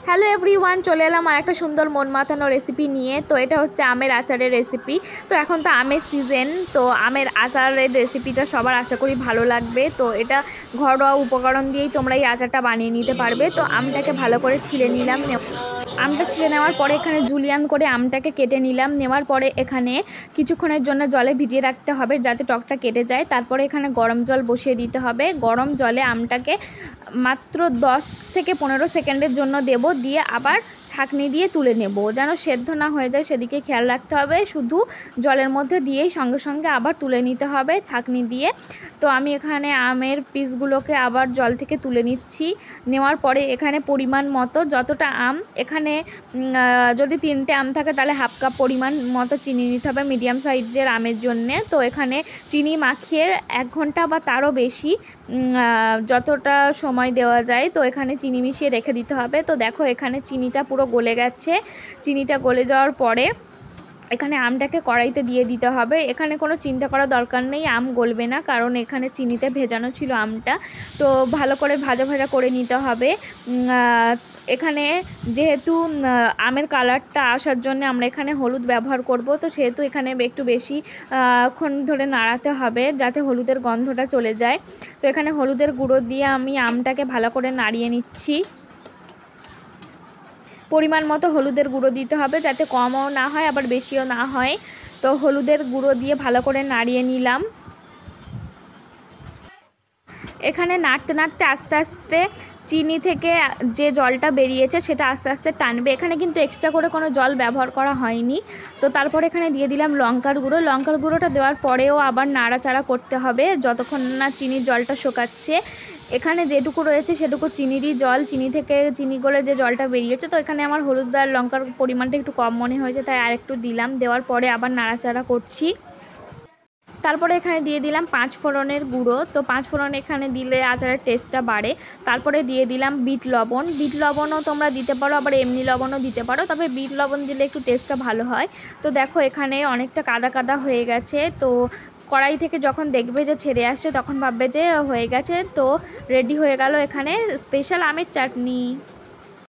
Hello everyone, চলে এলাম আর একটা সুন্দর মন মাতানো রেসিপি নিয়ে। তো এটা হচ্ছে আমের আচারের রেসিপি। তো এখন তো আমের সিজন, তো আমের আচারের রেসিপিটা সবার আশা করি ভালো লাগবে। তো এটা ঘরোয়া উপকরণ দিয়েই তোমরা এই আচারটা বানিয়ে নিতে পারবে। তো আমটাকে ভালো করে ছিলে নিলাম। আমটা ছিলে নেওয়ার পরে এখানে জুলিয়ান করে আমটাকে কেটে নিলাম। নেওয়ার পরে এখানে কিছুক্ষণের জন্য জলে ভিজিয়ে রাখতে হবে যাতে টকটা কেটে যায়। তারপরে এখানে গরম জল বসিয়ে দিতে হবে। গরম জলে আমটাকে মাত্র 10 থেকে 15 সেকেন্ডের জন্য দেব, দিয়ে আবার ছাঁকনি দিয়ে তুলে নেব, যেন সেদ্ধ না হয়ে যায় সেদিকে খেয়াল রাখতে হবে। শুধু জলের মধ্যে দিয়েই সঙ্গে সঙ্গে আবার তুলে নিতে হবে ছাঁকনি দিয়ে। তো আমি এখানে আমের পিসগুলোকে আবার জল থেকে তুলে নিচ্ছি। নেওয়ার পরে এখানে পরিমাণ মতো যতটা আম, এখানে যদি 3টে আম থাকে তাহলে হাফ কাপ পরিমাণ মতো চিনি নিতে হবে মিডিয়াম সাইজের আমের জন্যে। তো এখানে চিনি মাখিয়ে 1 ঘন্টা বা তারও বেশি যতটা সময় দেওয়া যায় তো এখানে চিনি মিশিয়ে রেখে দিতে হবে। তো দেখো এখানে চিনিটা পুরো গলে গেছে। চিনিটা গলে যাওয়ার পরে এখানে আমটাকে কড়াইতে দিয়ে দিতে হবে। এখানে কোনো চিন্তা করার দরকার নেই, আম গলবে না, কারণ এখানে চিনিতে ভেজানো ছিল আমটা। তো ভালো করে ভাজা ভাজা করে নিতে হবে। এখানে যেহেতু আমের কালারটা আসার জন্য আমরা এখানে হলুদ ব্যবহার করব, তো সেহেতু এখানে একটু বেশি ক্ষণ ধরে নাড়াতে হবে যাতে হলুদের গন্ধটা চলে যায়। তো এখানে হলুদের গুঁড়ো দিয়ে আমি আমটাকে ভালো করে নাড়িয়ে নিচ্ছি। পরিমাণ মতো হলুদের গুঁড়ো দিতে হবে যাতে কমও না হয় আবার বেশিও না হয়। তো হলুদের গুঁড়ো দিয়ে ভালো করে নাড়িয়ে নিলাম। এখানে নাড়তে নাড়তে আস্তে আস্তে চিনি থেকে যে জলটা বেরিয়েছে সেটা আস্তে আস্তে টানবে। এখানে কিন্তু এক্সট্রা করে কোনো জল ব্যবহার করা হয়নি। তো তারপর এখানে দিয়ে দিলাম লঙ্কার গুঁড়ো। লঙ্কার গুঁড়োটা দেওয়ার পরেও আবার নাড়াচাড়া করতে হবে যতক্ষণ না চিনির জলটা শোকাচ্ছে। এখানে যেটুকু রয়েছে সেটুকু চিনিরই জল, চিনি থেকে চিনি গলে যে জলটা বেরিয়েছে। তো এখানে আমার হলুদ আর লঙ্কার পরিমাণটা একটু কম মনে হয়েছে, তাই আরেকটু দিলাম। দেওয়ার পরে আবার নাড়াচাড়া করছি। তারপরে এখানে দিয়ে দিলাম 5 ফোড়নের গুঁড়ো। তো 5 ফোড়ন এখানে দিলে আচারের টেস্টটা বাড়ে। তারপরে দিয়ে দিলাম বিট লবণ। বিট লবণও তোমরা দিতে পারো, আবার এমনি লবণও দিতে পারো, তবে বিট লবণ দিলে একটু টেস্টটা ভালো হয়। তো দেখো এখানে অনেকটা কাদা কাদা হয়ে গেছে। তো কড়াই থেকে যখন দেখবে যে ছেড়ে আসছে তখন ভাববে যে হয়ে গেছে। তো রেডি হয়ে গেল এখানে স্পেশাল আমের চাটনি।